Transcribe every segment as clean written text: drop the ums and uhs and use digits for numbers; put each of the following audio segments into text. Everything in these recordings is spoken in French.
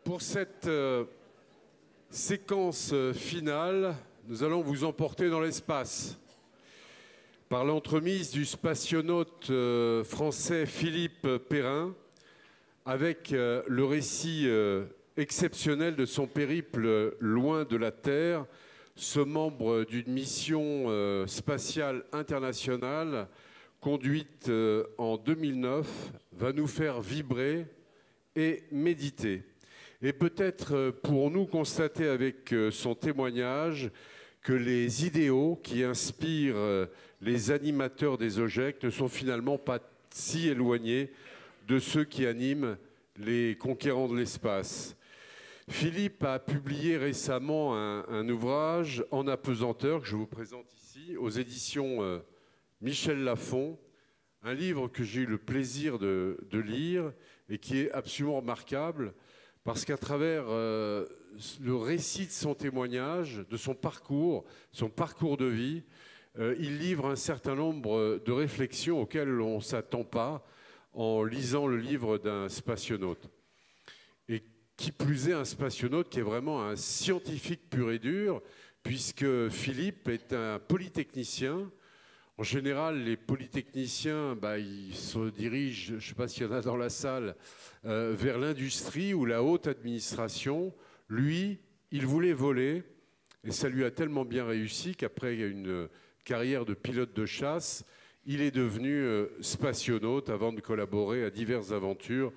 Pour cette séquence finale, nous allons vous emporter dans l'espace. Par l'entremise du spationaute français Philippe Perrin, avec le récit exceptionnel de son périple loin de la Terre, ce membre d'une mission spatiale internationale conduite en 2009 va nous faire vibrer et méditer. Et peut-être pourrons-nous constater avec son témoignage que les idéaux qui inspirent les animateurs des OGEC ne sont finalement pas si éloignés de ceux qui animent les conquérants de l'espace. Philippe a publié récemment un ouvrage en apesanteur que je vous présente ici, aux éditions Michel Lafon, un livre que j'ai eu le plaisir de lire et qui est absolument remarquable parce qu'à travers le récit de son témoignage, de son parcours de vie, il livre un certain nombre de réflexions auxquelles on ne s'attend pas en lisant le livre d'un spationaute. Et qui plus est, un spationaute qui est vraiment un scientifique pur et dur, puisque Philippe est un polytechnicien. En général, les polytechniciens, ils se dirigent, je ne sais pas s'il y en a dans la salle, vers l'industrie ou la haute administration. Lui, il voulait voler, et ça lui a tellement bien réussi qu'après une carrière de pilote de chasse, il est devenu spationaute avant de collaborer à diverses aventures,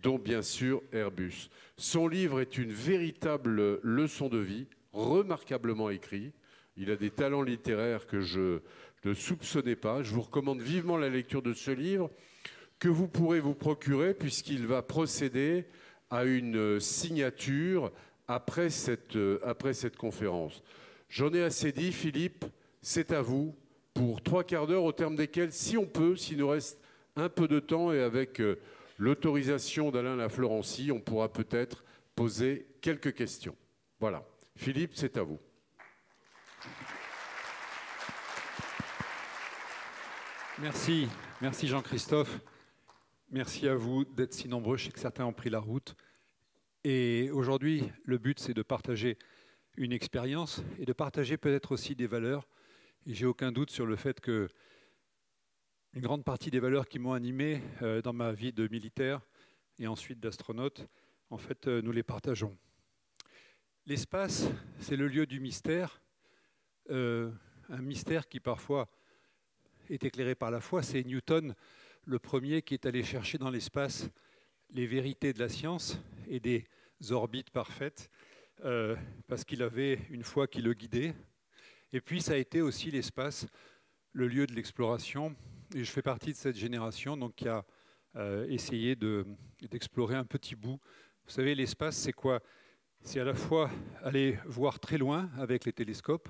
dont bien sûr Airbus. Son livre est une véritable leçon de vie, remarquablement écrit. Il a des talents littéraires que je ne soupçonnais pas. Je vous recommande vivement la lecture de ce livre que vous pourrez vous procurer puisqu'il va procéder à une signature après cette conférence. J'en ai assez dit, Philippe, c'est à vous pour 3/4 d'heure au terme desquels, si on peut, s'il nous reste un peu de temps et avec l'autorisation d'Alain Laflorencie, on pourra peut-être poser quelques questions. Voilà. Philippe, c'est à vous. Merci Jean-Christophe. Merci à vous d'être si nombreux. Je sais que certains ont pris la route. Et aujourd'hui, le but, c'est de partager une expérience et de partager peut-être aussi des valeurs. Et j'ai aucun doute sur le fait que une grande partie des valeurs qui m'ont animé dans ma vie de militaire et ensuite d'astronaute, en fait, nous les partageons. L'espace, c'est le lieu du mystère, un mystère qui parfois est éclairé par la foi. C'est Newton, le premier, qui est allé chercher dans l'espace les vérités de la science et des orbites parfaites, parce qu'il avait une foi qui le guidait. Et puis ça a été aussi l'espace, le lieu de l'exploration. Et je fais partie de cette génération donc, qui a essayé d'explorer un petit bout. Vous savez, l'espace, c'est quoi? C'est à la fois aller voir très loin avec les télescopes,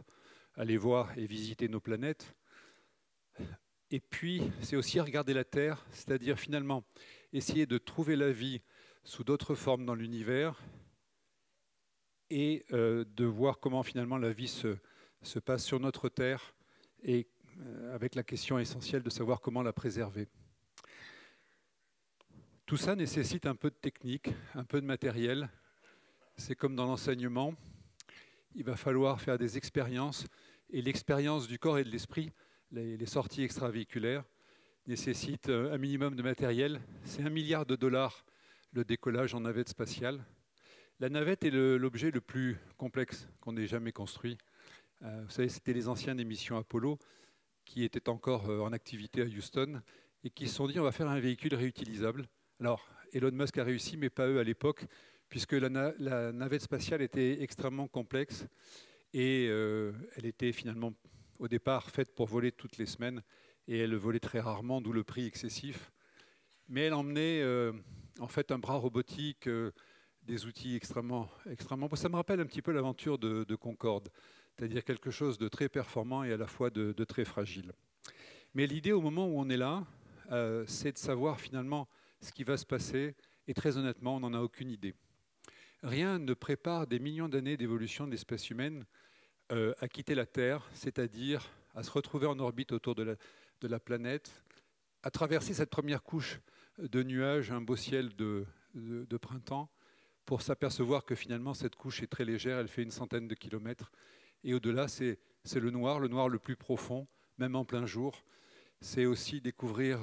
aller voir et visiter nos planètes. Et puis, c'est aussi regarder la Terre, c'est-à-dire finalement essayer de trouver la vie sous d'autres formes dans l'univers et de voir comment finalement la vie se passe sur notre Terre et avec la question essentielle de savoir comment la préserver. Tout ça nécessite un peu de technique, un peu de matériel. C'est comme dans l'enseignement, il va falloir faire des expériences et l'expérience du corps et de l'esprit, les sorties extravéhiculaires, nécessitent un minimum de matériel. C'est 1 milliard de dollars le décollage en navette spatiale. La navette est l'objet le plus complexe qu'on ait jamais construit. Vous savez, c'était les anciens des missions Apollo qui étaient encore en activité à Houston et qui se sont dit on va faire un véhicule réutilisable. Alors, Elon Musk a réussi, mais pas eux à l'époque, puisque la navette spatiale était extrêmement complexe et elle était finalement au départ faite pour voler toutes les semaines et elle volait très rarement, d'où le prix excessif. Mais elle emmenait en fait un bras robotique, des outils extrêmement... Ça me rappelle un petit peu l'aventure de Concorde, c'est-à-dire quelque chose de très performant et à la fois de très fragile. Mais l'idée au moment où on est là, c'est de savoir finalement ce qui va se passer et très honnêtement, on n'en a aucune idée. Rien ne prépare des millions d'années d'évolution de l'espèce humaine à quitter la Terre, c'est-à-dire à se retrouver en orbite autour de la planète, à traverser cette première couche de nuages, un beau ciel de printemps, pour s'apercevoir que finalement cette couche est très légère, elle fait une centaine de kilomètres. Et au-delà, c'est le noir le plus profond, même en plein jour. C'est aussi découvrir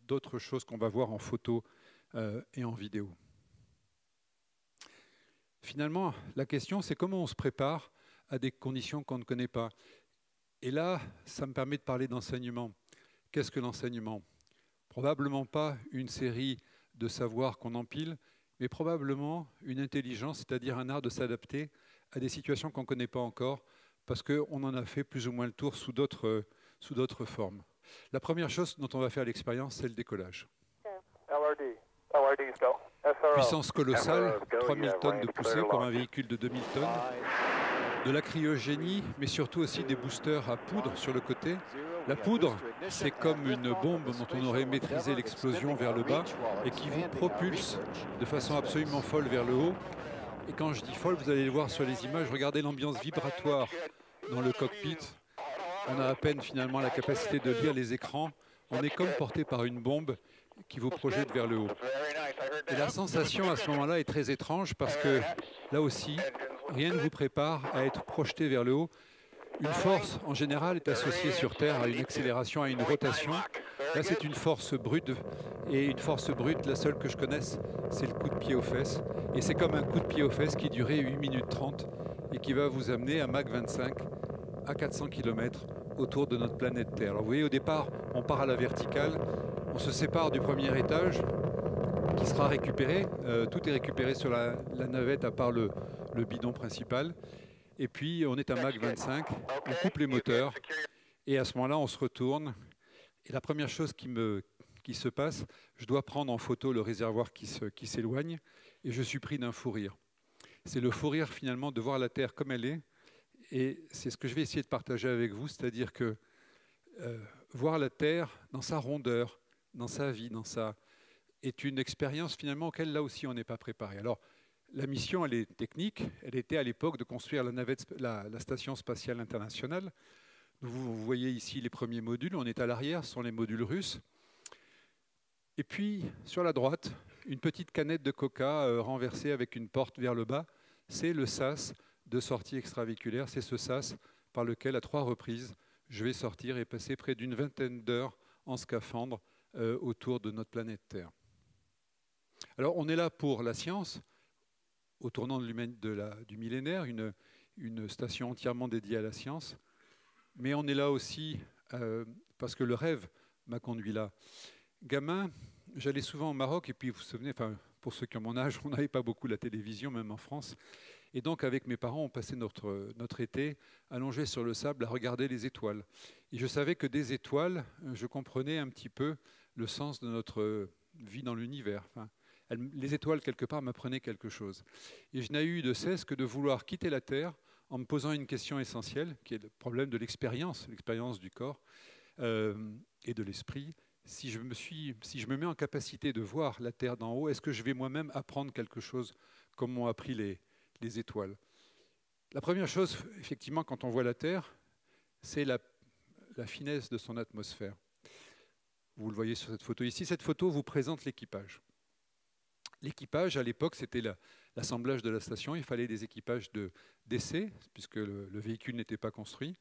d'autres choses qu'on va voir en photo et en vidéo. Finalement, la question, c'est comment on se prépare à des conditions qu'on ne connaît pas. Et là, ça me permet de parler d'enseignement. Qu'est-ce que l'enseignement? Probablement pas une série de savoirs qu'on empile, mais probablement une intelligence, c'est-à-dire un art de s'adapter à des situations qu'on ne connaît pas encore, parce qu'on en a fait plus ou moins le tour sous d'autres formes. La première chose dont on va faire l'expérience, c'est le décollage. Puissance colossale, 3000 tonnes de poussée pour un véhicule de 2000 tonnes, de la cryogénie, mais surtout aussi des boosters à poudre sur le côté. La poudre, c'est comme une bombe dont on aurait maîtrisé l'explosion vers le bas et qui vous propulse de façon absolument folle vers le haut. Et quand je dis folle, vous allez le voir sur les images, regardez l'ambiance vibratoire dans le cockpit. On a à peine finalement la capacité de lire les écrans. On est comme porté par une bombe qui vous projette vers le haut. Et la sensation à ce moment-là est très étrange parce que là aussi, rien ne vous prépare à être projeté vers le haut. Une force, en général, est associée sur Terre à une accélération, à une rotation. Là, c'est une force brute. Et une force brute, la seule que je connaisse, c'est le coup de pied aux fesses. Et c'est comme un coup de pied aux fesses qui durait 8 minutes 30 et qui va vous amener à Mach 25, à 400 km autour de notre planète Terre. Alors vous voyez, au départ, on part à la verticale. On se sépare du premier étage qui sera récupéré. Tout est récupéré sur la navette à part le bidon principal. Et puis, on est à Mach 25, on coupe les moteurs, et à ce moment-là, on se retourne. Et la première chose qui se passe, je dois prendre en photo le réservoir qui s'éloigne, et je suis pris d'un fou rire. C'est le fou rire, finalement, de voir la Terre comme elle est, et c'est ce que je vais essayer de partager avec vous, c'est-à-dire que voir la Terre dans sa rondeur, dans sa vie, est une expérience, finalement, auquel, là aussi, on n'est pas préparé. Alors, la mission, elle est technique. Elle était à l'époque de construire la Station spatiale internationale. Vous voyez ici les premiers modules. On est à l'arrière, ce sont les modules russes. Et puis, sur la droite, une petite canette de coca renversée avec une porte vers le bas. C'est le sas de sortie extravéhiculaire. C'est ce sas par lequel, à 3 reprises, je vais sortir et passer près d'une vingtaine d'heures en scaphandre autour de notre planète Terre. Alors, on est là pour la science. Au tournant du millénaire, une station entièrement dédiée à la science. Mais on est là aussi parce que le rêve m'a conduit là. Gamin, j'allais souvent au Maroc, et puis vous vous souvenez, pour ceux qui ont mon âge, on n'avait pas beaucoup la télévision, même en France. Et donc avec mes parents, on passait notre été allongé sur le sable à regarder les étoiles. Et je savais que des étoiles, je comprenais un petit peu le sens de notre vie dans l'univers. Les étoiles, quelque part, m'apprenaient quelque chose. Et je n'ai eu de cesse que de vouloir quitter la Terre en me posant une question essentielle, qui est le problème de l'expérience du corps et de l'esprit. Si je me mets en capacité de voir la Terre d'en haut, est-ce que je vais moi-même apprendre quelque chose comme m'ont appris les étoiles? La première chose, effectivement, quand on voit la Terre, c'est la finesse de son atmosphère. Vous le voyez sur cette photo ici. Cette photo vous présente l'équipage. L'équipage, à l'époque, c'était l'assemblage de la station. Il fallait des équipages d'essai, puisque le véhicule n'était pas construit.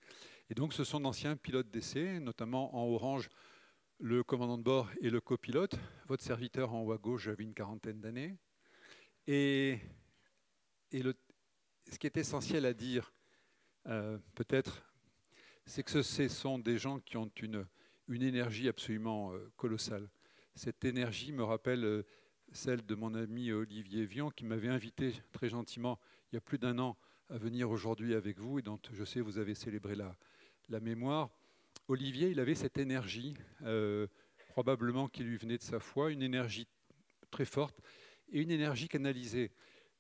Et donc, ce sont d'anciens pilotes d'essai, notamment en orange, le commandant de bord et le copilote. Votre serviteur en haut à gauche, j'avais une quarantaine d'années. Et ce qui est essentiel à dire, peut-être, c'est que ce sont des gens qui ont une énergie absolument colossale. Cette énergie me rappelle celle de mon ami Olivier Vian, qui m'avait invité très gentiment il y a plus d'1 an à venir aujourd'hui avec vous, et dont je sais vous avez célébré la mémoire. Olivier, il avait cette énergie, probablement qui lui venait de sa foi, une énergie très forte et une énergie canalisée.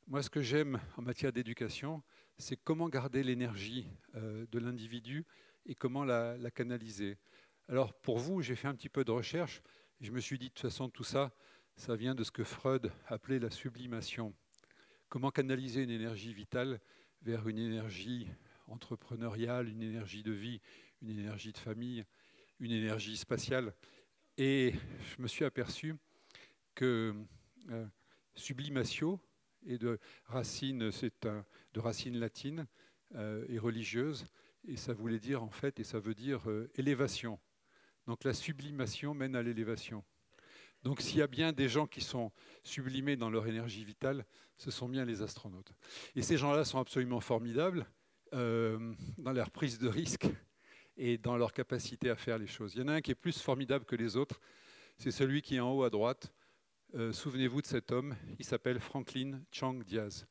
Moi, ce que j'aime en matière d'éducation, c'est comment garder l'énergie de l'individu et comment la canaliser. Alors pour vous, j'ai fait un petit peu de recherche, et je me suis dit, de toute façon, tout ça, ça vient de ce que Freud appelait la sublimation. Comment canaliser une énergie vitale vers une énergie entrepreneuriale, une énergie de vie, une énergie de famille, une énergie spatiale. Et je me suis aperçu que sublimatio, et de racines, de racines latines et religieuses, et ça voulait dire en fait, et ça veut dire élévation. Donc la sublimation mène à l'élévation. Donc s'il y a bien des gens qui sont sublimés dans leur énergie vitale, ce sont bien les astronautes. Et ces gens-là sont absolument formidables dans leur prise de risque et dans leur capacité à faire les choses. Il y en a un qui est plus formidable que les autres, c'est celui qui est en haut à droite. Souvenez-vous de cet homme, il s'appelle Franklin Chang Diaz.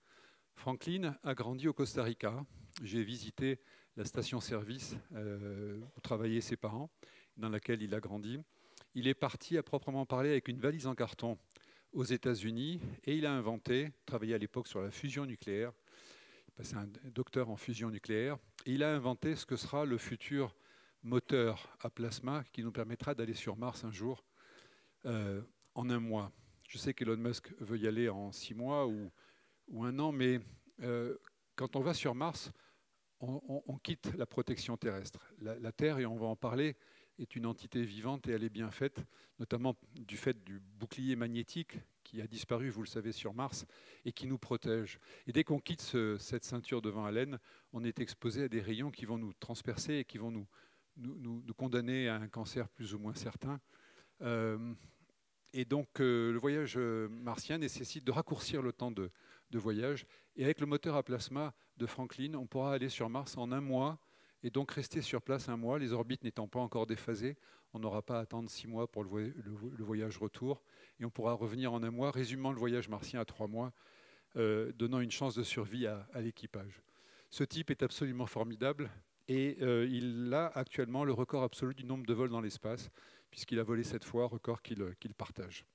Franklin a grandi au Costa Rica. J'ai visité la station-service où travaillaient ses parents, dans laquelle il a grandi. Il est parti à proprement parler avec une valise en carton aux États-Unis et il a inventé, travaillé à l'époque sur la fusion nucléaire, c'est un docteur en fusion nucléaire, et il a inventé ce que sera le futur moteur à plasma qui nous permettra d'aller sur Mars un jour en un mois. Je sais qu'Elon Musk veut y aller en 6 mois ou un an, mais quand on va sur Mars, on quitte la protection terrestre. La Terre, et on va en parler, est une entité vivante et elle est bien faite, notamment du fait du bouclier magnétique qui a disparu, vous le savez, sur Mars et qui nous protège. Et dès qu'on quitte cette ceinture de vent haleine, on est exposé à des rayons qui vont nous transpercer et qui vont nous condamner à un cancer plus ou moins certain. Et donc le voyage martien nécessite de raccourcir le temps de voyage. Et avec le moteur à plasma de Franklin, on pourra aller sur Mars en un mois et donc rester sur place un mois, les orbites n'étant pas encore déphasées. On n'aura pas à attendre 6 mois pour le voyage retour. Et on pourra revenir en un mois, résumant le voyage martien à 3 mois, donnant une chance de survie à l'équipage. Ce type est absolument formidable et il a actuellement le record absolu du nombre de vols dans l'espace, puisqu'il a volé 7 fois, record qu'il partage.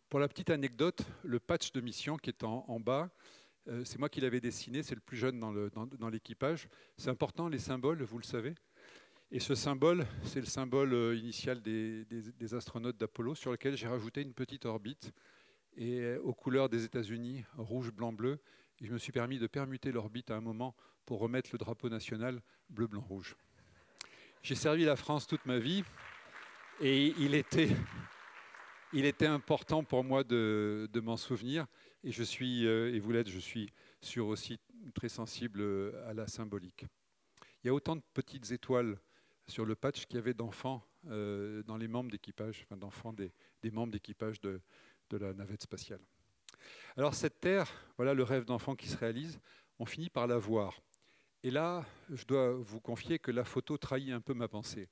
Pour la petite anecdote, le patch de mission qui est en bas, c'est moi qui l'avais dessiné, c'est le plus jeune dans l'équipage. C'est important, les symboles, vous le savez. Et ce symbole, c'est le symbole initial des astronautes d'Apollo, sur lequel j'ai rajouté une petite orbite, et aux couleurs des États-Unis, rouge, blanc, bleu. Et je me suis permis de permuter l'orbite à un moment pour remettre le drapeau national bleu, blanc, rouge. J'ai servi la France toute ma vie, et il était important pour moi de m'en souvenir. Et je suis, et vous l'êtes, je suis sûr aussi très sensible à la symbolique. Il y a autant de petites étoiles sur le patch qu'il y avait d'enfants dans les membres d'équipage, enfin d'enfants des membres d'équipage de la navette spatiale. Alors cette Terre, voilà le rêve d'enfant qui se réalise, on finit par la voir. Et là, je dois vous confier que la photo trahit un peu ma pensée.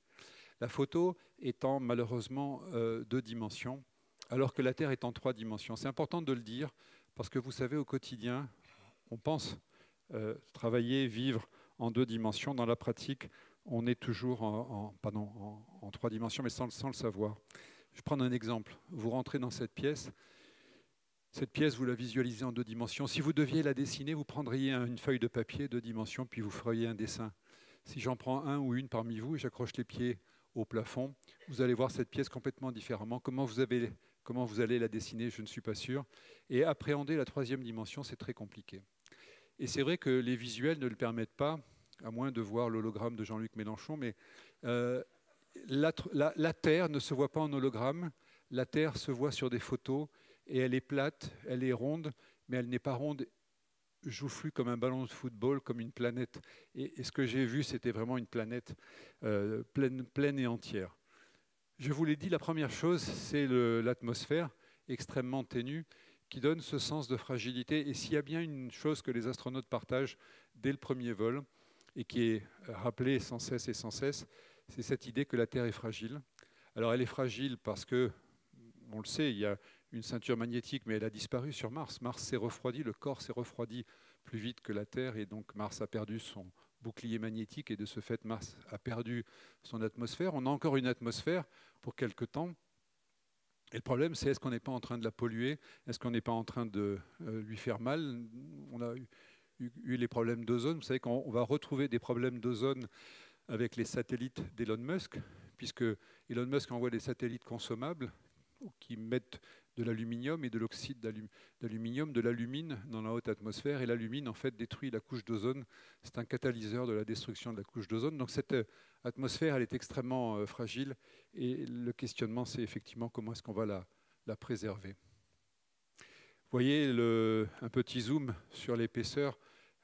La photo étant malheureusement 2 dimensions, alors que la Terre est en 3 dimensions. C'est important de le dire, parce que vous savez, au quotidien, on pense travailler, vivre en 2 dimensions. Dans la pratique, on est toujours en 3 dimensions, mais sans le savoir. Je vais prendre un exemple. Vous rentrez dans cette pièce, vous la visualisez en 2 dimensions. Si vous deviez la dessiner, vous prendriez une feuille de papier 2 dimensions, puis vous feriez un dessin. Si j'en prends un ou une parmi vous et j'accroche les pieds au plafond, vous allez voir cette pièce complètement différemment. Comment vous allez la dessiner, je ne suis pas sûr. Et appréhender la 3e dimension, c'est très compliqué. Et c'est vrai que les visuels ne le permettent pas, à moins de voir l'hologramme de Jean-Luc Mélenchon, mais la Terre ne se voit pas en hologramme, la Terre se voit sur des photos, et elle est plate, elle est ronde, mais elle n'est pas ronde, joufflue comme un ballon de football, comme une planète. Et ce que j'ai vu, c'était vraiment une planète pleine et entière. Je vous l'ai dit, la première chose, c'est l'atmosphère extrêmement ténue qui donne ce sens de fragilité. Et s'il y a bien une chose que les astronautes partagent dès le premier vol, et qui est rappelée sans cesse et sans cesse, c'est cette idée que la Terre est fragile. Alors elle est fragile parce que, on le sait, il y a une ceinture magnétique, mais elle a disparu sur Mars. Mars s'est refroidi, le corps s'est refroidi plus vite que la Terre, et donc Mars a perdu son bouclier magnétique, et de ce fait, Mars a perdu son atmosphère. On a encore une atmosphère pour quelque temps. Et le problème, c'est est-ce qu'on n'est pas en train de la polluer? Est-ce qu'on n'est pas en train de lui faire mal? On a eu les problèmes d'ozone. Vous savez qu'on va retrouver des problèmes d'ozone avec les satellites d'Elon Musk, puisque Elon Musk envoie des satellites consommables qui mettent de l'aluminium et de l'oxyde d'aluminium, de l'alumine dans la haute atmosphère. Et l'alumine, en fait, détruit la couche d'ozone. C'est un catalyseur de la destruction de la couche d'ozone. Donc cette atmosphère, elle est extrêmement fragile. Et le questionnement, c'est effectivement comment est-ce qu'on va la préserver. voyez un petit zoom sur l'épaisseur,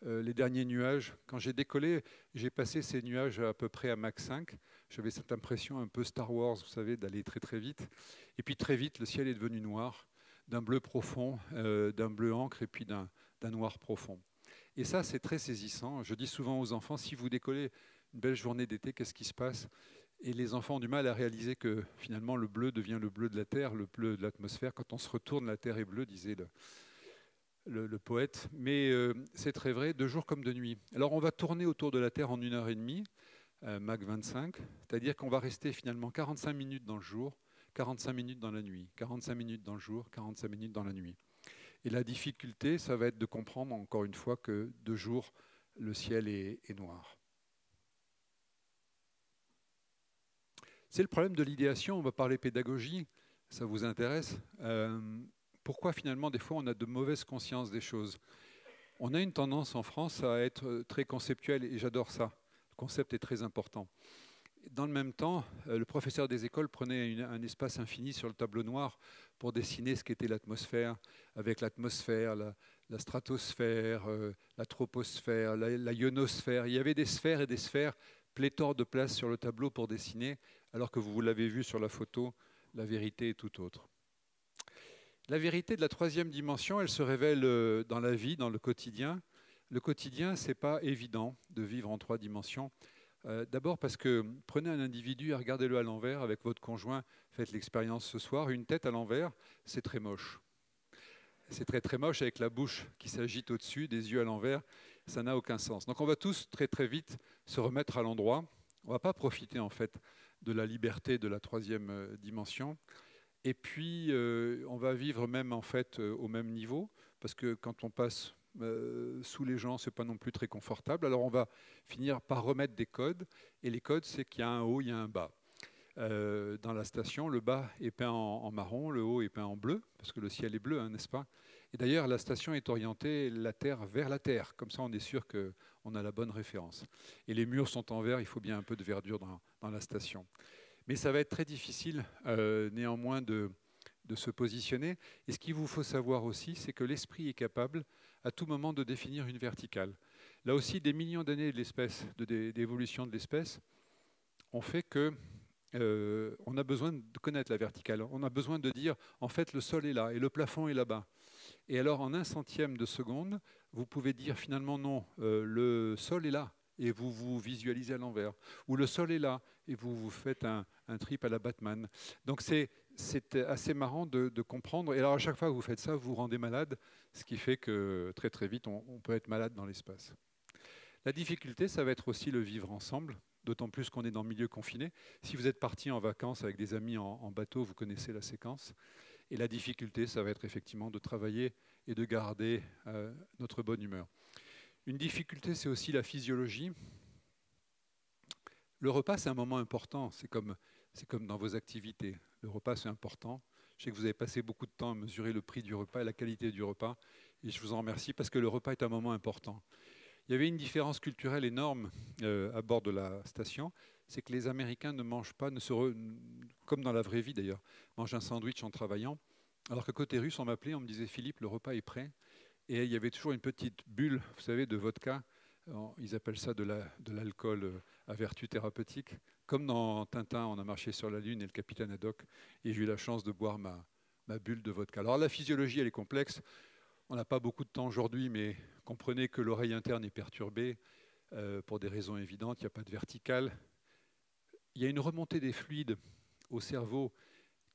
les derniers nuages. Quand j'ai décollé, j'ai passé ces nuages à peu près à Mach 5. J'avais cette impression un peu Star Wars, vous savez, d'aller très très vite. Et puis très vite, le ciel est devenu noir, d'un bleu profond, d'un bleu encre et puis d'un noir profond. Et ça, c'est très saisissant. Je dis souvent aux enfants, si vous décollez une belle journée d'été, qu'est-ce qui se passe? Et les enfants ont du mal à réaliser que finalement le bleu devient le bleu de la Terre, le bleu de l'atmosphère. Quand on se retourne, la Terre est bleue, disait le poète. Mais c'est très vrai, de jour comme de nuit. Alors on va tourner autour de la Terre en 1h30, Mach 25, c'est-à-dire qu'on va rester finalement 45 minutes dans le jour, 45 minutes dans la nuit, 45 minutes dans le jour, 45 minutes dans la nuit. Et la difficulté, ça va être de comprendre encore une fois que de jour, le ciel est noir. C'est le problème de l'idéation, on va parler pédagogie, ça vous intéresse. Pourquoi finalement des fois on a de mauvaises consciences des choses? On a une tendance en France à être très conceptuel et j'adore ça. Le concept est très important. Dans le même temps, le professeur des écoles prenait un espace infini sur le tableau noir pour dessiner ce qu'était l'atmosphère, avec l'atmosphère, la stratosphère, la troposphère, la ionosphère. Il y avait des sphères et des sphères, pléthore de place sur le tableau pour dessiner, alors que vous l'avez vu sur la photo, la vérité est tout autre. La vérité de la troisième dimension, elle se révèle dans la vie, dans le quotidien. Le quotidien, ce n'est pas évident de vivre en 3 dimensions. D'abord parce que prenez un individu et regardez-le à l'envers avec votre conjoint, faites l'expérience ce soir, une tête à l'envers, c'est très moche. C'est très très moche avec la bouche qui s'agite au-dessus, des yeux à l'envers, ça n'a aucun sens. Donc on va tous très très vite se remettre à l'endroit. On ne va pas profiter en fait de la liberté de la troisième dimension. Et puis on va vivre même en fait au même niveau, parce que quand on passe sous les gens, ce n'est pas non plus très confortable. Alors on va finir par remettre des codes. Et les codes, c'est qu'il y a un haut, il y a un bas. Dans la station, le bas est peint en marron, le haut est peint en bleu, parce que le ciel est bleu, hein, n'est-ce pas? Et d'ailleurs, la station est orientée la Terre vers la Terre. Comme ça, on est sûr qu'on a la bonne référence. Et les murs sont en vert, il faut bien un peu de verdure dans la station. Mais ça va être très difficile, néanmoins, de se positionner. Et ce qu'il vous faut savoir aussi, c'est que l'esprit est capable, à tout moment, de définir une verticale. Là aussi, des millions d'années d'évolution de l'espèce ont fait que on a besoin de connaître la verticale. On a besoin de dire, en fait, le sol est là et le plafond est là-bas. Et alors, en 1/100 de seconde, vous pouvez dire finalement non, le sol est là et vous vous visualisez à l'envers. Ou le sol est là et vous vous faites un trip à la Batman. Donc c'est assez marrant de comprendre. Et alors à chaque fois que vous faites ça, vous vous rendez malade, ce qui fait que très très vite, on peut être malade dans l'espace. La difficulté, ça va être aussi le vivre ensemble, d'autant plus qu'on est dans le milieu confiné. Si vous êtes parti en vacances avec des amis en bateau, vous connaissez la séquence. Et la difficulté, ça va être effectivement de travailler et de garder notre bonne humeur. Une difficulté, c'est aussi la physiologie. Le repas, c'est un moment important. C'est comme dans vos activités. Le repas, c'est important. Je sais que vous avez passé beaucoup de temps à mesurer le prix du repas et la qualité du repas. Et je vous en remercie parce que le repas est un moment important. Il y avait une différence culturelle énorme à bord de la station. C'est que les Américains ne mangent pas, comme dans la vraie vie d'ailleurs, mangent un sandwich en travaillant. Alors que côté russe, on m'appelait, on me disait Philippe, le repas est prêt. Et il y avait toujours une petite bulle, vous savez, de vodka. Ils appellent ça de l'alcool à vertu thérapeutique. Comme dans Tintin, on a marché sur la Lune et le capitaine Haddock. Et j'ai eu la chance de boire ma bulle de vodka. Alors la physiologie, elle est complexe. On n'a pas beaucoup de temps aujourd'hui, mais comprenez que l'oreille interne est perturbée pour des raisons évidentes. Il n'y a pas de verticale. Il y a une remontée des fluides au cerveau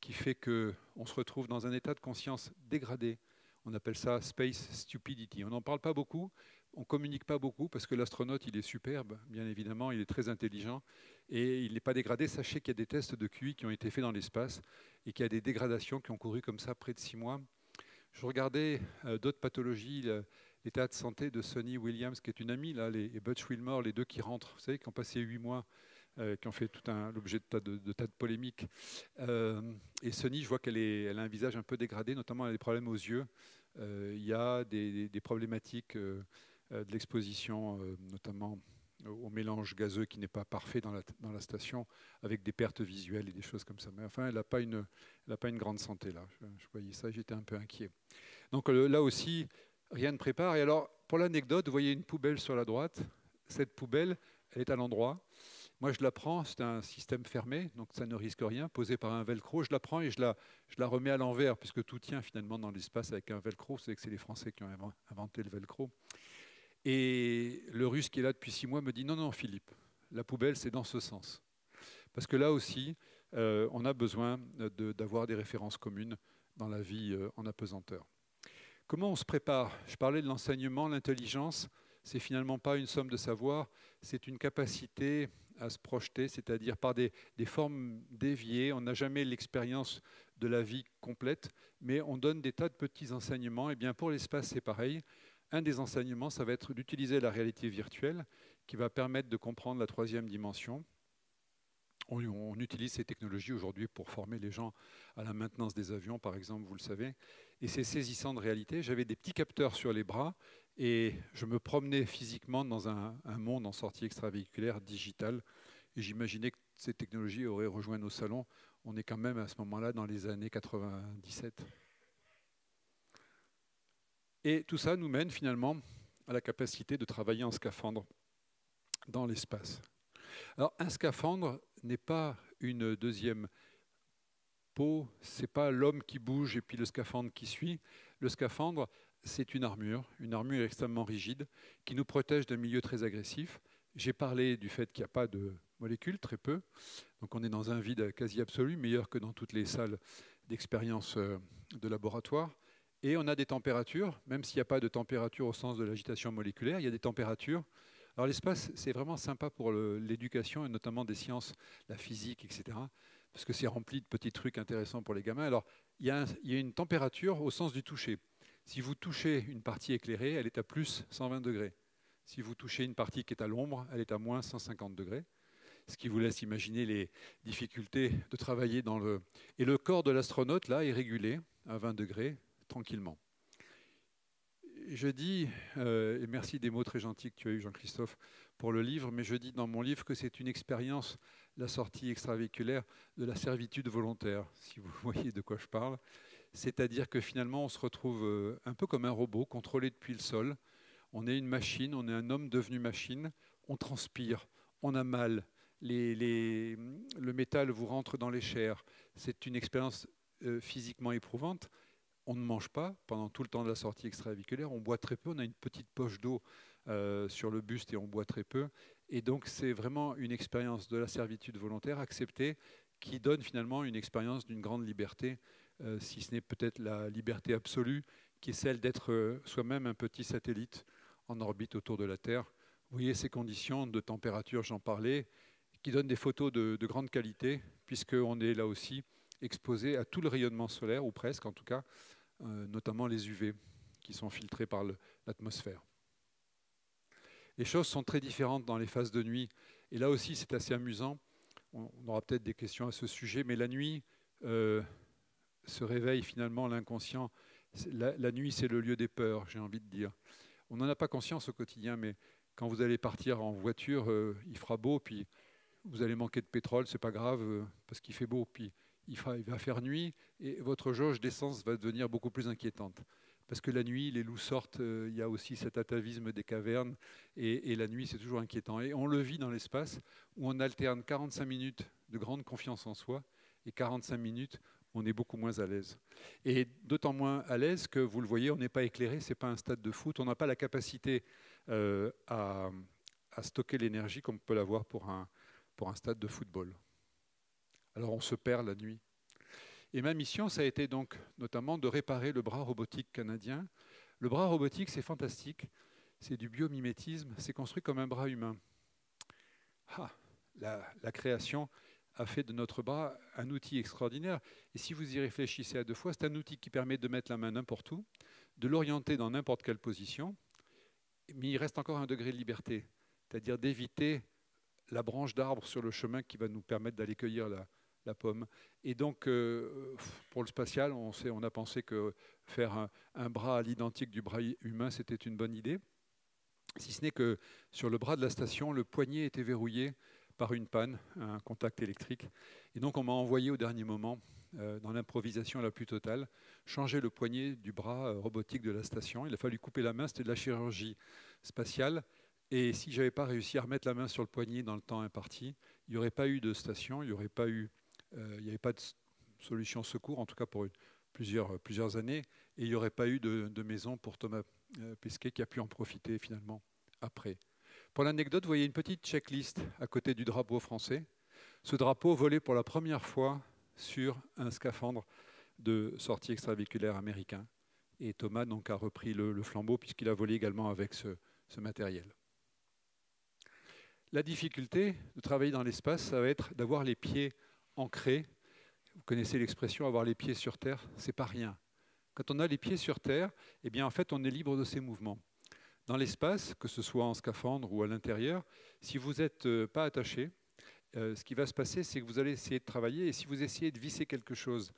qui fait qu'on se retrouve dans un état de conscience dégradé. On appelle ça space stupidity. On n'en parle pas beaucoup, on ne communique pas beaucoup parce que l'astronaute, il est superbe, bien évidemment, il est très intelligent et il n'est pas dégradé. Sachez qu'il y a des tests de QI qui ont été faits dans l'espace et qu'il y a des dégradations qui ont couru comme ça près de 6 mois. Je regardais d'autres pathologies, l'état de santé de Sonny Williams, qui est une amie, là, et Butch Wilmore, les deux qui rentrent, vous savez, qui ont passé 8 mois, qui ont fait tout l'objet de tas de polémiques. Et Sonny, je vois qu'elle a un visage un peu dégradé, notamment elle a des problèmes aux yeux. Il y a des problématiques de l'exposition, notamment au mélange gazeux qui n'est pas parfait dans la station, avec des pertes visuelles et des choses comme ça. Mais enfin, elle n'a pas une grande santé là. Je voyais ça, j'étais un peu inquiet. Donc là aussi, rien ne prépare. Et alors, pour l'anecdote, vous voyez une poubelle sur la droite. Cette poubelle, elle est à l'endroit. Moi, je la prends, c'est un système fermé, donc ça ne risque rien, posé par un velcro. Je la prends et je la remets à l'envers, puisque tout tient finalement dans l'espace avec un velcro. C'est que c'est les Français qui ont inventé le velcro. Et le Russe qui est là depuis 6 mois me dit non, non, Philippe, la poubelle, c'est dans ce sens. Parce que là aussi, on a besoin d'avoir des références communes dans la vie en apesanteur. Comment on se prépare? Je parlais de l'enseignement, l'intelligence, c'est finalement pas une somme de savoir, c'est une capacité à se projeter, c'est-à-dire par des formes déviées. On n'a jamais l'expérience de la vie complète, mais on donne des tas de petits enseignements. Et bien pour l'espace, c'est pareil. Un des enseignements, ça va être d'utiliser la réalité virtuelle qui va permettre de comprendre la 3e dimension. On utilise ces technologies aujourd'hui pour former les gens à la maintenance des avions, par exemple, vous le savez. Et c'est saisissant de réalité. J'avais des petits capteurs sur les bras et je me promenais physiquement dans un monde en sortie extravéhiculaire digitale. Et j'imaginais que ces technologies auraient rejoint nos salons. On est quand même à ce moment-là dans les années 97. Et tout ça nous mène finalement à la capacité de travailler en scaphandre dans l'espace. Alors, un scaphandre n'est pas une deuxième peau, ce n'est pas l'homme qui bouge et puis le scaphandre qui suit. Le scaphandre, c'est une armure extrêmement rigide qui nous protège d'un milieu très agressif. J'ai parlé du fait qu'il n'y a pas de molécules, très peu. Donc on est dans un vide quasi absolu, meilleur que dans toutes les salles d'expérience de laboratoire. Et on a des températures, même s'il n'y a pas de température au sens de l'agitation moléculaire, il y a des températures. Alors l'espace, c'est vraiment sympa pour l'éducation, et notamment des sciences, la physique, etc. Parce que c'est rempli de petits trucs intéressants pour les gamins. Alors, il y a une température au sens du toucher. Si vous touchez une partie éclairée, elle est à plus 120 degrés. Si vous touchez une partie qui est à l'ombre, elle est à moins 150 degrés. Ce qui vous laisse imaginer les difficultés de travailler dans le... Et le corps de l'astronaute, là, est régulé à 20 degrés, tranquillement. Je dis, et merci des mots très gentils que tu as eus, Jean-Christophe, pour le livre, mais je dis dans mon livre que c'est une expérience, la sortie extravéhiculaire, de la servitude volontaire, si vous voyez de quoi je parle. C'est-à-dire que finalement, on se retrouve un peu comme un robot, contrôlé depuis le sol. On est une machine, on est un homme devenu machine, on transpire, on a mal, le métal vous rentre dans les chairs. C'est une expérience physiquement éprouvante. On ne mange pas pendant tout le temps de la sortie extravéhiculaire, on boit très peu, on a une petite poche d'eau sur le buste et on boit très peu. Et donc c'est vraiment une expérience de la servitude volontaire acceptée qui donne finalement une expérience d'une grande liberté, si ce n'est peut-être la liberté absolue, qui est celle d'être soi-même un petit satellite en orbite autour de la Terre. Vous voyez ces conditions de température, j'en parlais, qui donnent des photos de grande qualité, puisqu'on est là aussi exposé à tout le rayonnement solaire, ou presque en tout cas, notamment les UV, qui sont filtrés par l'atmosphère. Les choses sont très différentes dans les phases de nuit, et là aussi c'est assez amusant. On aura peut-être des questions à ce sujet, mais la nuit se réveille finalement l'inconscient. La nuit, c'est le lieu des peurs, j'ai envie de dire. On n'en a pas conscience au quotidien, mais quand vous allez partir en voiture, il fera beau, puis vous allez manquer de pétrole, c'est pas grave, parce qu'il fait beau, puis il va faire nuit, et votre jauge d'essence va devenir beaucoup plus inquiétante. Parce que la nuit, les loups sortent, il y a aussi cet atavisme des cavernes, et la nuit, c'est toujours inquiétant. Et on le vit dans l'espace, où on alterne 45 minutes de grande confiance en soi, et 45 minutes où on est beaucoup moins à l'aise. Et d'autant moins à l'aise que, vous le voyez, on n'est pas éclairé, ce n'est pas un stade de foot, on n'a pas la capacité à stocker l'énergie comme on peut l'avoir pour un stade de football. Alors on se perd la nuit. Et ma mission, ça a été donc notamment de réparer le bras robotique canadien. Le bras robotique, c'est fantastique, c'est du biomimétisme, c'est construit comme un bras humain. La création a fait de notre bras un outil extraordinaire. Et si vous y réfléchissez à 2 fois, c'est un outil qui permet de mettre la main n'importe où, de l'orienter dans n'importe quelle position, mais il reste encore un degré de liberté, c'est-à-dire d'éviter la branche d'arbre sur le chemin qui va nous permettre d'aller cueillir la pomme. Et donc, pour le spatial, on a pensé que faire un bras à l'identique du bras humain, c'était une bonne idée. si ce n'est que sur le bras de la station, le poignet était verrouillé par une panne, un contact électrique. Et donc on m'a envoyé au dernier moment, dans l'improvisation la plus totale, changer le poignet du bras robotique de la station. Il a fallu couper la main, c'était de la chirurgie spatiale. Et si je n'avais pas réussi à remettre la main sur le poignet dans le temps imparti, il n'y aurait pas eu de station, il n'y avait pas de solution secours, en tout cas pour plusieurs années, et il n'y aurait pas eu de maison pour Thomas Pesquet qui a pu en profiter finalement après. Pour l'anecdote, vous voyez une petite checklist à côté du drapeau français. Ce drapeau volé pour la première fois sur un scaphandre de sortie extravéhiculaire américain. Et Thomas donc, a repris le flambeau puisqu'il a volé également avec ce matériel. La difficulté de travailler dans l'espace, ça va être d'avoir les pieds ancrés. Vous connaissez l'expression avoir les pieds sur terre, c'est pas rien. Quand on a les pieds sur terre, eh bien en fait on est libre de ses mouvements. Dans l'espace, que ce soit en scaphandre ou à l'intérieur, si vous n'êtes pas attaché, ce qui va se passer, c'est que vous allez essayer de travailler, et si vous essayez de visser quelque chose,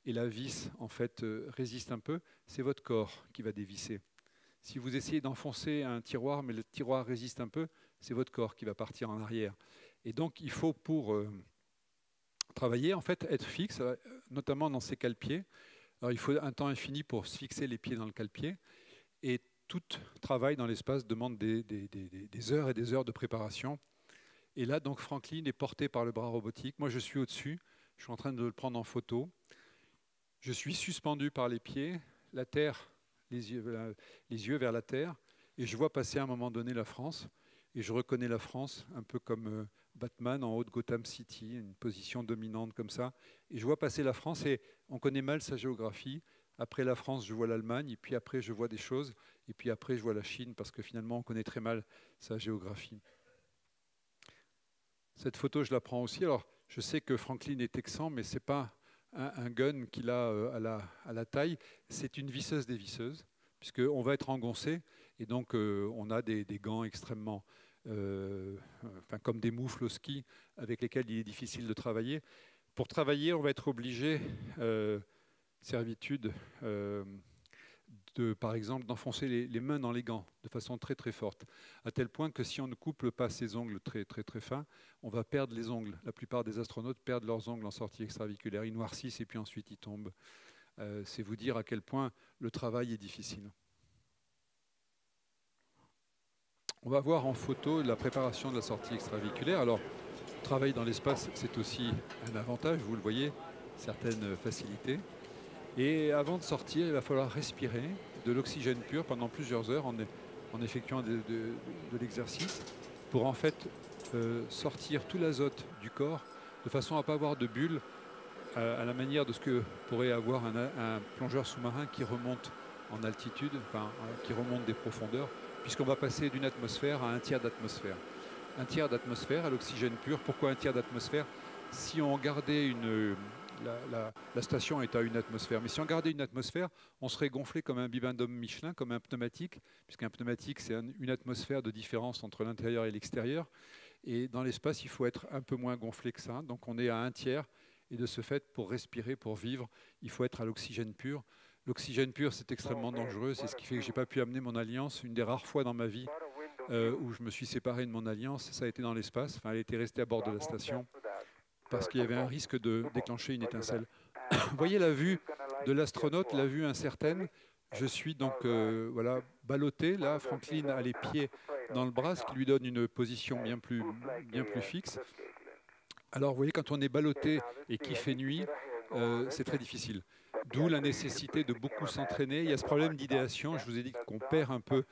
et la vis en fait résiste un peu, c'est votre corps qui va dévisser. Si vous essayez d'enfoncer un tiroir, mais le tiroir résiste un peu, c'est votre corps qui va partir en arrière. Et donc il faut pour travailler, en fait, être fixe, notamment dans ces cale-pieds. Alors il faut un temps infini pour se fixer les pieds dans le cale-pied, et tout travail dans l'espace demande des heures et des heures de préparation. Et là, donc, Franklin est porté par le bras robotique. Moi, je suis au-dessus. Je suis en train de le prendre en photo. Je suis suspendu par les pieds, la terre, les yeux vers la terre. Et je vois passer à un moment donné la France. Et je reconnais la France, un peu comme Batman en haut de Gotham City, une position dominante comme ça. Et je vois passer la France et on connaît mal sa géographie. Après la France, je vois l'Allemagne. Et puis après, je vois des choses. Et puis après, je vois la Chine parce que finalement, on connaît très mal sa géographie. Cette photo, je la prends aussi. Alors, je sais que Franklin est texan, mais ce n'est pas un gun qu'il a à la taille. C'est une visseuse des visseuses, puisqu'on va être engoncé. Et donc, on a des gants extrêmement... comme des moufles au ski, avec lesquels il est difficile de travailler. Pour travailler, on va être obligé, servitude... par exemple, d'enfoncer les mains dans les gants de façon très très forte, à tel point que si on ne coupe pas ses ongles très très très fins, on va perdre les ongles. La plupart des astronautes perdent leurs ongles en sortie extravéhiculaire. Ils noircissent et puis ensuite ils tombent. C'est vous dire à quel point le travail est difficile. On va voir en photo la préparation de la sortie extravéhiculaire. Alors, travailler dans l'espace, c'est aussi un avantage, vous le voyez, certaines facilités. Et avant de sortir, il va falloir respirer de l'oxygène pur pendant plusieurs heures en effectuant de l'exercice pour en fait sortir tout l'azote du corps de façon à ne pas avoir de bulles à la manière de ce que pourrait avoir un plongeur sous-marin qui remonte en altitude, qui remonte des profondeurs, puisqu'on va passer d'une atmosphère à un tiers d'atmosphère. Un tiers d'atmosphère à l'oxygène pur. Pourquoi un tiers d'atmosphère? Si on gardait la station est à une atmosphère. Mais si on gardait une atmosphère, on serait gonflé comme un bibendum Michelin, comme un pneumatique, puisqu'un pneumatique, c'est une atmosphère de différence entre l'intérieur et l'extérieur. Et dans l'espace, il faut être un peu moins gonflé que ça. Donc on est à un tiers. Et de ce fait, pour respirer, pour vivre, il faut être à l'oxygène pur. L'oxygène pur, c'est extrêmement dangereux. C'est ce qui fait que je n'ai pas pu amener mon alliance. Une des rares fois dans ma vie où je me suis séparé de mon alliance, ça a été dans l'espace. Enfin, elle était restée à bord de la station, parce qu'il y avait un risque de déclencher une étincelle. Vous voyez la vue de l'astronaute, la vue incertaine. Je suis donc voilà, ballotté. Là, Franklin a les pieds dans le bras, ce qui lui donne une position bien plus fixe. Alors, vous voyez, quand on est ballotté et qu'il fait nuit, c'est très difficile. D'où la nécessité de beaucoup s'entraîner. Il y a ce problème d'idéation. Je vous ai dit qu'on perd un peu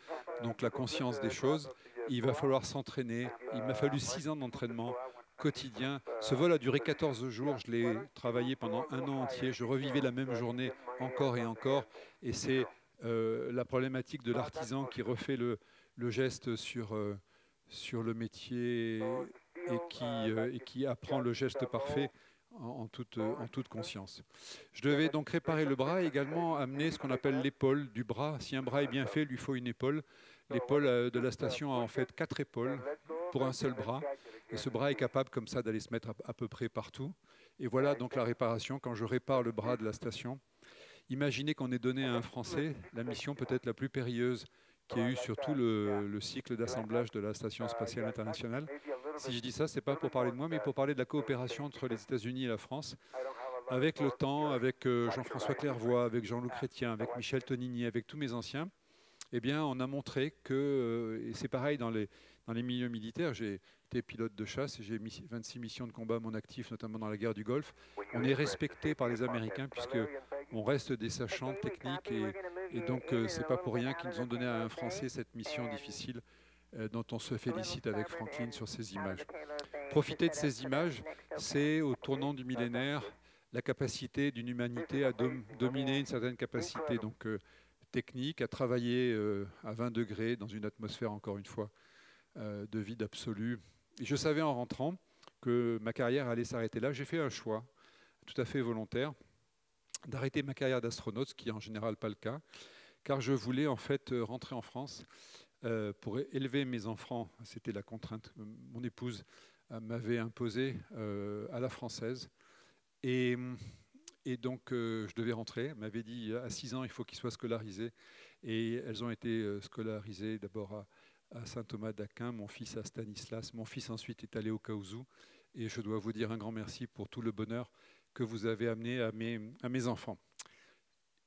donc, la conscience des choses. Il va falloir s'entraîner. Il m'a fallu 6 ans d'entraînement quotidien. Ce vol a duré 14 jours. Je l'ai travaillé pendant un an entier. Je revivais la même journée encore et encore. Et c'est la problématique de l'artisan qui refait le geste sur le métier et qui apprend le geste parfait en toute conscience. Je devais donc réparer le bras et également amener ce qu'on appelle l'épaule du bras. Si un bras est bien fait, il lui faut une épaule. L'épaule de la station a en fait 4 épaules pour un seul bras. Et ce bras est capable comme ça d'aller se mettre à peu près partout. Et voilà donc la réparation quand je répare le bras de la station. Imaginez qu'on ait donné à un Français la mission peut-être la plus périlleuse qu'il y a eu sur tout le cycle d'assemblage de la Station spatiale internationale. Si je dis ça, ce n'est pas pour parler de moi, mais pour parler de la coopération entre les États-Unis et la France. Avec le temps, avec Jean-François Clairvoy, avec Jean-Loup Chrétien, avec Michel Tonini, avec tous mes anciens, eh bien, on a montré que, et c'est pareil dans les milieux militaires, j'ai été pilote de chasse et j'ai mis 26 missions de combat à mon actif, notamment dans la guerre du Golfe. On est respecté par les Américains puisqu'on reste des sachants techniques et donc c'est pas pour rien qu'ils nous ont donné à un Français cette mission difficile dont on se félicite avec Franklin sur ces images. Profiter de ces images, c'est au tournant du millénaire la capacité d'une humanité à dominer une certaine capacité donc, technique, à travailler à 20 degrés dans une atmosphère, encore une fois, de vide absolu. Et je savais en rentrant que ma carrière allait s'arrêter là. J'ai fait un choix tout à fait volontaire d'arrêter ma carrière d'astronaute, ce qui n'est en général pas le cas, car je voulais en fait rentrer en France pour élever mes enfants. C'était la contrainte que mon épouse m'avait imposée à la française. Et donc, je devais rentrer. Elle m'avait dit, à 6 ans, il faut qu'ils soient scolarisés. Et elles ont été scolarisées d'abord à Saint-Thomas d'Aquin, mon fils à Stanislas. Mon fils ensuite est allé au Caousou. Et je dois vous dire un grand merci pour tout le bonheur que vous avez amené à mes enfants.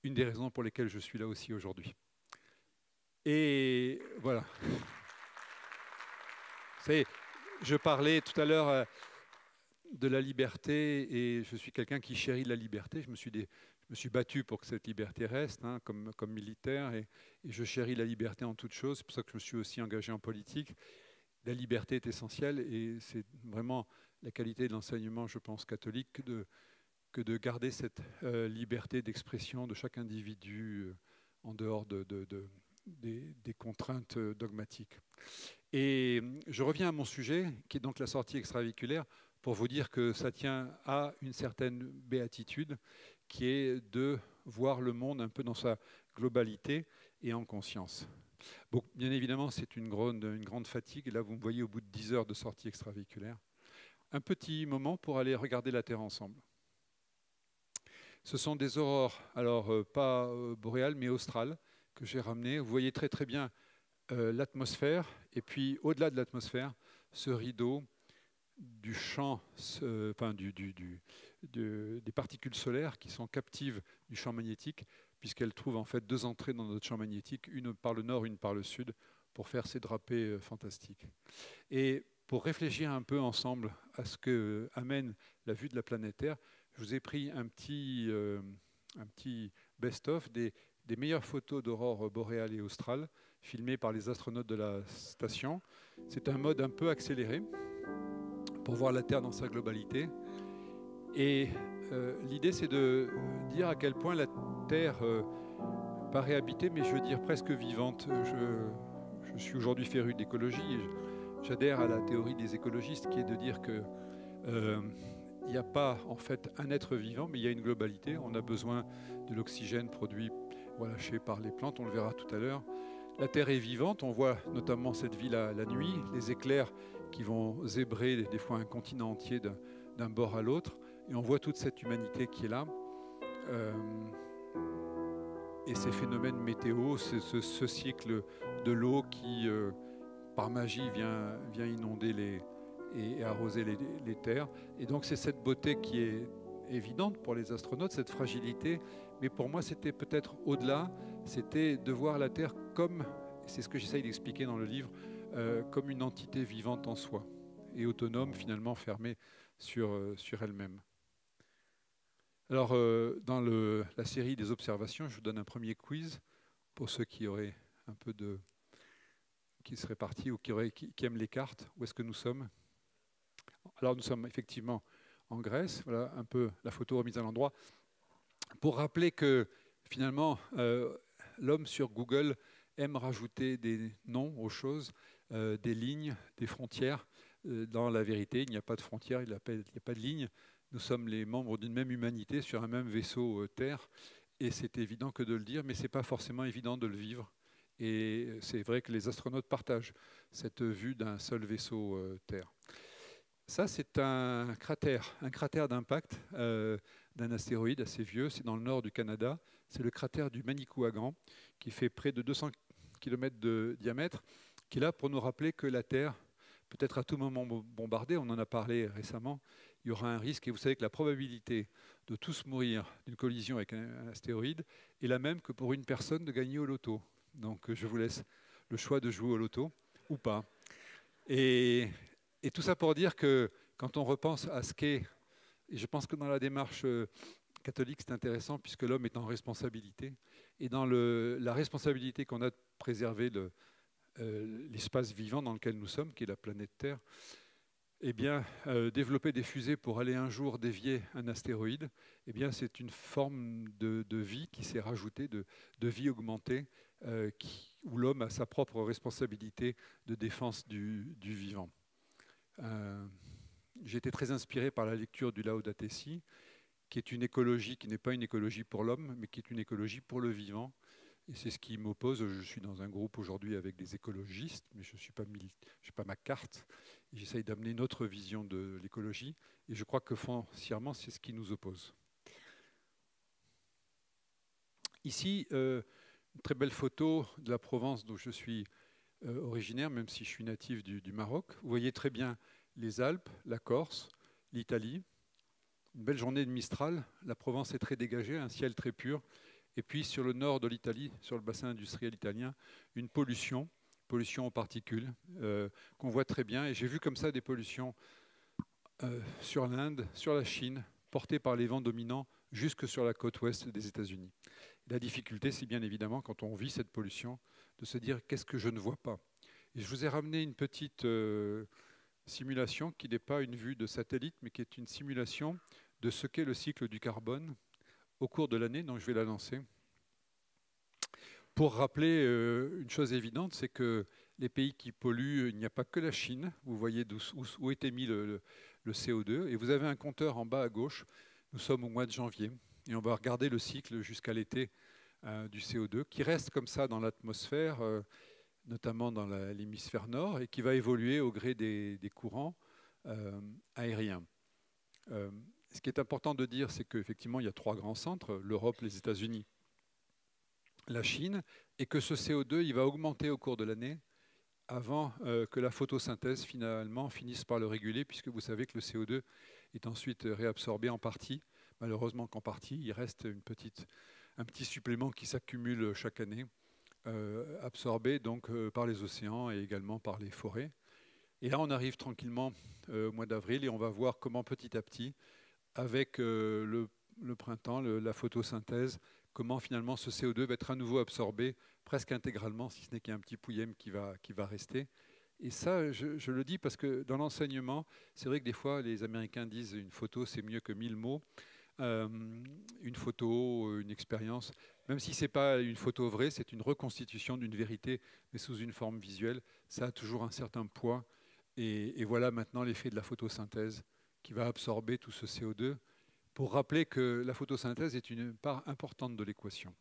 Une des raisons pour lesquelles je suis là aussi aujourd'hui. Et voilà. Je parlais tout à l'heure de la liberté, et je suis quelqu'un qui chérit la liberté. Je me suis battu pour que cette liberté reste, hein, comme militaire, et je chéris la liberté en toute chose. C'est pour ça que je me suis aussi engagé en politique. La liberté est essentielle, et c'est vraiment la qualité de l'enseignement, je pense, catholique, que de garder cette liberté d'expression de chaque individu en dehors des contraintes dogmatiques. Et je reviens à mon sujet, qui est donc la sortie extravéhiculaire, pour vous dire que ça tient à une certaine béatitude, qui est de voir le monde un peu dans sa globalité et en conscience. Bon, bien évidemment, c'est une grande fatigue. Là, vous me voyez au bout de 10 heures de sortie extravéhiculaire. Un petit moment pour aller regarder la Terre ensemble. Ce sont des aurores, alors pas boréales, mais australes, que j'ai ramenées. Vous voyez très très bien l'atmosphère, et puis au-delà de l'atmosphère, ce rideau du champ, des particules solaires qui sont captives du champ magnétique, puisqu'elles trouvent en fait 2 entrées dans notre champ magnétique, une par le nord, une par le sud, pour faire ces drapés fantastiques. Et pour réfléchir un peu ensemble à ce que amène la vue de la planète Terre, je vous ai pris un petit best-of des meilleures photos d'aurore boréale et australe, filmées par les astronautes de la station. C'est un mode un peu accéléré pour voir la Terre dans sa globalité. Et l'idée, c'est de dire à quel point la Terre paraît habitée, mais je veux dire presque vivante. Je suis aujourd'hui féru d'écologie et j'adhère à la théorie des écologistes qui est de dire que il n'y a pas en fait un être vivant, mais il y a une globalité. On a besoin de l'oxygène produit relâché par les plantes, on le verra tout à l'heure. La Terre est vivante, on voit notamment cette ville la nuit, les éclairs qui vont zébrer des fois un continent entier d'un bord à l'autre, et on voit toute cette humanité qui est là. Et ces phénomènes météo, ce cycle de l'eau qui, par magie, vient inonder et arroser les terres. Et donc c'est cette beauté qui est évidente pour les astronautes, cette fragilité, mais pour moi c'était peut-être au-delà, c'était de voir la Terre comme, c'est ce que j'essaye d'expliquer dans le livre, comme une entité vivante en soi, et autonome, finalement fermée sur elle-même. Alors, dans la série des observations, je vous donne un premier quiz pour ceux qui auraient un peu qui seraient partis ou qui aiment les cartes. Où est-ce que nous sommes? Alors, nous sommes effectivement en Grèce. Voilà un peu la photo remise à l'endroit. Pour rappeler que, finalement, l'homme sur Google aime rajouter des noms aux choses, des lignes, des frontières. Dans la vérité, il n'y a pas de frontières, il n'y a pas de lignes. Nous sommes les membres d'une même humanité sur un même vaisseau Terre. Et c'est évident que de le dire, mais ce n'est pas forcément évident de le vivre. Et c'est vrai que les astronautes partagent cette vue d'un seul vaisseau Terre. Ça, c'est un cratère d'impact d'un astéroïde assez vieux. C'est dans le nord du Canada. C'est le cratère du Manicouagan, qui fait près de 200 km de diamètre, qui est là pour nous rappeler que la Terre peut être à tout moment bombardée. On en a parlé récemment. Il y aura un risque. Et vous savez que la probabilité de tous mourir d'une collision avec un astéroïde est la même que pour une personne de gagner au loto. Donc je vous laisse le choix de jouer au loto ou pas. Et tout ça pour dire que quand on repense à ce qu'est, et je pense que dans la démarche catholique, c'est intéressant puisque l'homme est en responsabilité. Et dans la responsabilité qu'on a de préserver l'espace vivant dans lequel nous sommes, qui est la planète Terre, eh bien, développer des fusées pour aller un jour dévier un astéroïde, eh bien, c'est une forme de vie qui s'est rajoutée, de vie augmentée, où l'homme a sa propre responsabilité de défense du vivant. J'ai été très inspiré par la lecture du Laudato Si, qui est une écologie qui n'est pas une écologie pour l'homme, mais qui est une écologie pour le vivant. Et c'est ce qui m'oppose. Je suis dans un groupe aujourd'hui avec des écologistes, mais je n'ai pas ma carte. J'essaye d'amener une autre vision de l'écologie. Et je crois que foncièrement, c'est ce qui nous oppose. Ici, une très belle photo de la Provence dont je suis originaire, même si je suis natif du Maroc. Vous voyez très bien les Alpes, la Corse, l'Italie. Une belle journée de Mistral. La Provence est très dégagée, un ciel très pur. Et puis sur le nord de l'Italie, sur le bassin industriel italien, une pollution aux particules qu'on voit très bien. Et j'ai vu comme ça des pollutions sur l'Inde, sur la Chine, portées par les vents dominants jusque sur la côte ouest des États-Unis. La difficulté, c'est bien évidemment, quand on vit cette pollution, de se dire qu'est-ce que je ne vois pas. Et je vous ai ramené une petite simulation qui n'est pas une vue de satellite, mais qui est une simulation de ce qu'est le cycle du carbone au cours de l'année, donc je vais la lancer. Pour rappeler une chose évidente, c'est que les pays qui polluent, il n'y a pas que la Chine. Vous voyez où est émis le CO2. Et vous avez un compteur en bas à gauche. Nous sommes au mois de janvier. Et on va regarder le cycle jusqu'à l'été du CO2, qui reste comme ça dans l'atmosphère, notamment dans l'hémisphère nord, et qui va évoluer au gré des courants aériens. Ce qui est important de dire, c'est qu'effectivement, il y a 3 grands centres, l'Europe, les États-Unis, la Chine, et que ce CO2 il va augmenter au cours de l'année avant que la photosynthèse finalement finisse par le réguler, puisque vous savez que le CO2 est ensuite réabsorbé en partie. Malheureusement qu'en partie, il reste un petit supplément qui s'accumule chaque année, absorbé donc par les océans et également par les forêts. Et là, on arrive tranquillement au mois d'avril et on va voir comment petit à petit, avec le printemps, la photosynthèse, comment finalement ce CO2 va être à nouveau absorbé presque intégralement, si ce n'est qu'il y a un petit pouillème qui va rester. Et ça, je le dis parce que dans l'enseignement, c'est vrai que des fois, les Américains disent une photo, c'est mieux que 1000 mots. Une photo, une expérience, même si ce n'est pas une photo vraie, c'est une reconstitution d'une vérité, mais sous une forme visuelle, ça a toujours un certain poids. Et voilà maintenant l'effet de la photosynthèse qui va absorber tout ce CO2 pour rappeler que la photosynthèse est une part importante de l'équation.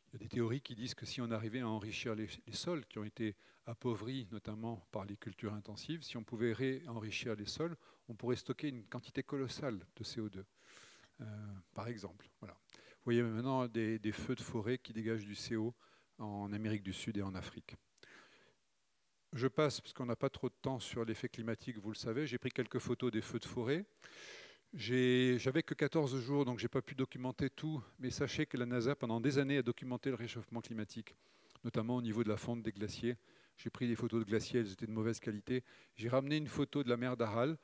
Il y a des théories qui disent que si on arrivait à enrichir les sols qui ont été appauvris, notamment par les cultures intensives, si on pouvait réenrichir les sols, on pourrait stocker une quantité colossale de CO2, par exemple. Voilà. Vous voyez maintenant des feux de forêt qui dégagent du CO en Amérique du Sud et en Afrique. Je passe, parce qu'on n'a pas trop de temps sur l'effet climatique, vous le savez. J'ai pris quelques photos des feux de forêt. J'avais que 14 jours, donc je n'ai pas pu documenter tout, mais sachez que la NASA, pendant des années, a documenté le réchauffement climatique, notamment au niveau de la fonte des glaciers. J'ai pris des photos de glaciers, elles étaient de mauvaise qualité. J'ai ramené une photo de la mer d'Aral.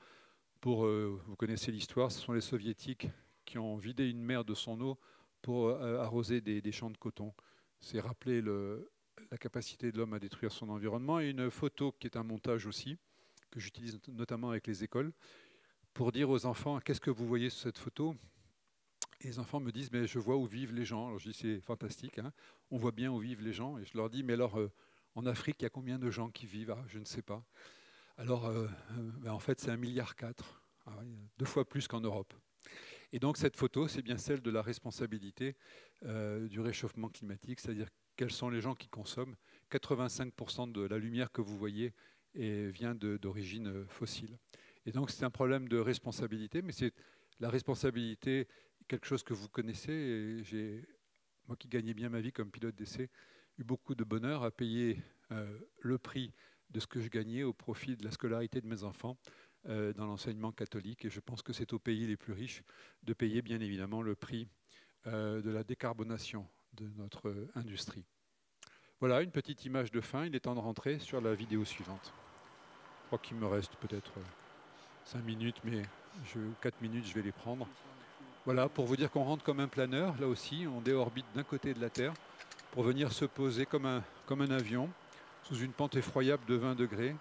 Vous connaissez l'histoire, ce sont les Soviétiques qui ont vidé une mer de son eau pour arroser des champs de coton. C'est rappeler la capacité de l'homme à détruire son environnement. Et une photo qui est un montage aussi, que j'utilise notamment avec les écoles, pour dire aux enfants, qu'est-ce que vous voyez sur cette photo? Et les enfants me disent, mais je vois où vivent les gens. Alors je dis, c'est fantastique, hein, on voit bien où vivent les gens. Et je leur dis, mais alors, en Afrique, il y a combien de gens qui vivent? Ah, je ne sais pas. Alors, en fait, c'est 1,4 milliard. Ah, 2 fois plus qu'en Europe. Et donc, cette photo, c'est bien celle de la responsabilité du réchauffement climatique, c'est-à-dire quels sont les gens qui consomment. 85% de la lumière que vous voyez vient d'origine fossile. Et donc, c'est un problème de responsabilité, mais c'est la responsabilité, quelque chose que vous connaissez. Moi qui gagnais bien ma vie comme pilote d'essai, eu beaucoup de bonheur à payer le prix de ce que je gagnais au profit de la scolarité de mes enfants dans l'enseignement catholique. Et je pense que c'est aux pays les plus riches de payer bien évidemment le prix de la décarbonation de notre industrie. Voilà une petite image de fin. Il est temps de rentrer sur la vidéo suivante. Je crois qu'il me reste peut-être 5 minutes, mais 4 minutes, je vais les prendre. Voilà, pour vous dire qu'on rentre comme un planeur, là aussi, on déorbite d'un côté de la Terre pour venir se poser comme un avion sous une pente effroyable de 20 degrés.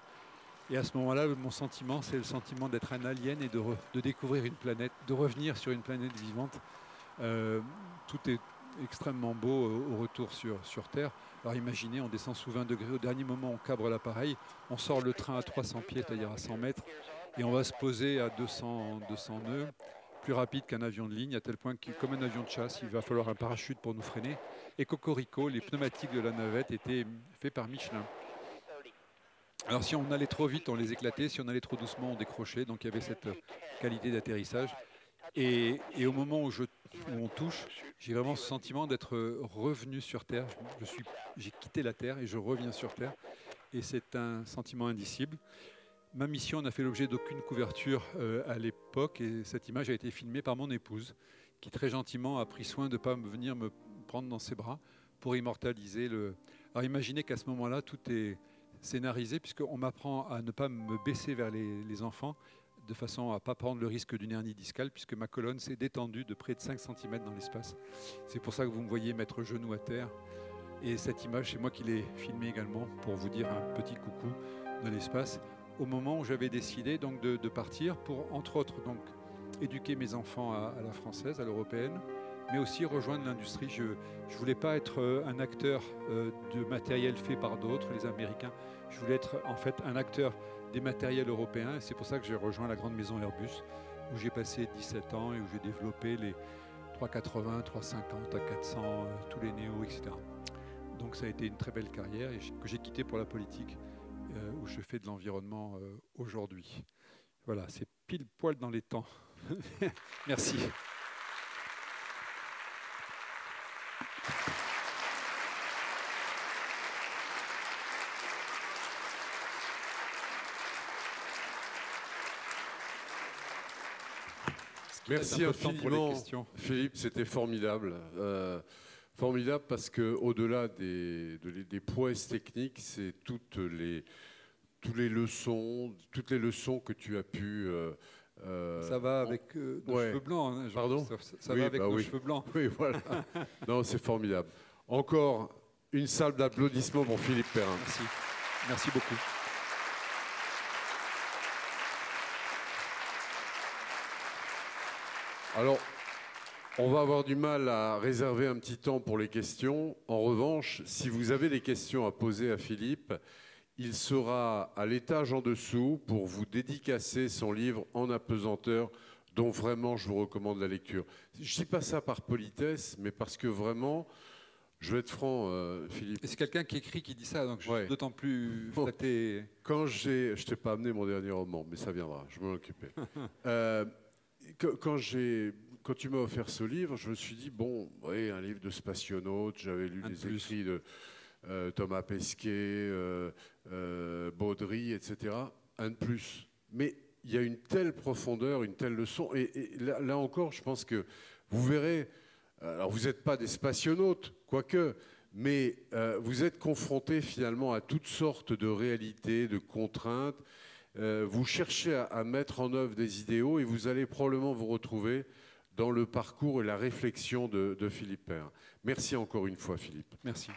Et à ce moment-là, mon sentiment, c'est le sentiment d'être un alien et de découvrir une planète, de revenir sur une planète vivante. Tout est extrêmement beau au retour sur Terre. Alors imaginez, on descend sous 20 degrés, au dernier moment, on cabre l'appareil, on sort le train à 300 pieds, c'est-à-dire à 100 mètres, et on va se poser à 200 nœuds, plus rapide qu'un avion de ligne, à tel point que, comme un avion de chasse, il va falloir un parachute pour nous freiner. Et cocorico, les pneumatiques de la navette étaient faits par Michelin. Alors si on allait trop vite, on les éclatait, si on allait trop doucement, on décrochait, donc il y avait cette qualité d'atterrissage. Et au moment où on touche, j'ai vraiment ce sentiment d'être revenu sur Terre. J'ai quitté la Terre et je reviens sur Terre. Et c'est un sentiment indicible. Ma mission n'a fait l'objet d'aucune couverture à l'époque et cette image a été filmée par mon épouse qui très gentiment a pris soin de ne pas venir me prendre dans ses bras pour immortaliser le... Alors imaginez qu'à ce moment-là, tout est scénarisé puisqu'on m'apprend à ne pas me baisser vers les enfants de façon à ne pas prendre le risque d'une hernie discale puisque ma colonne s'est détendue de près de 5 cm dans l'espace. C'est pour ça que vous me voyez mettre genou à terre. Et cette image, c'est moi qui l'ai filmée également pour vous dire un petit coucou dans l'espace au moment où j'avais décidé donc de partir pour, entre autres, donc, éduquer mes enfants à la française, à l'européenne, mais aussi rejoindre l'industrie. Je ne voulais pas être un acteur de matériel fait par d'autres, les Américains. Je voulais être en fait un acteur des matériels européens. Et c'est pour ça que j'ai rejoint la grande maison Airbus, où j'ai passé 17 ans et où j'ai développé les 380, 350 à 400, tous les néos, etc. Donc ça a été une très belle carrière et que j'ai quitté pour la politique, où je fais de l'environnement aujourd'hui. Voilà, c'est pile poil dans les temps. Merci. Merci infiniment, Philippe, c'était formidable. Formidable parce qu'au-delà des prouesses techniques, c'est toutes les leçons que tu as pu... ça va avec nos cheveux blancs. Hein, pardon ? Ça va avec nos cheveux blancs. Oui, voilà. Non, c'est formidable. Encore une salle d'applaudissements pour Philippe Perrin. Merci. Merci beaucoup. Alors, on va avoir du mal à réserver un petit temps pour les questions. En revanche, si vous avez des questions à poser à Philippe, il sera à l'étage en dessous pour vous dédicacer son livre En apesanteur, dont vraiment je vous recommande la lecture. Je ne dis pas ça par politesse, mais parce que vraiment, je vais être franc, Philippe. Et c'est quelqu'un qui écrit qui dit ça, donc je suis d'autant plus flatté. Quand je ne t'ai pas amené mon dernier roman, mais ça viendra, je m'en occupais. Quand tu m'as offert ce livre, je me suis dit, bon, oui, un livre de spationaute, j'avais lu des écrits de Thomas Pesquet, Baudry, etc. Un de plus. Mais il y a une telle profondeur, une telle leçon. Et là encore, je pense que vous verrez, alors vous n'êtes pas des spationautes, quoique, mais vous êtes confrontés finalement à toutes sortes de réalités, de contraintes. Vous cherchez à mettre en œuvre des idéaux et vous allez probablement vous retrouver dans le parcours et la réflexion de Philippe Perrin. Merci encore une fois, Philippe. Merci.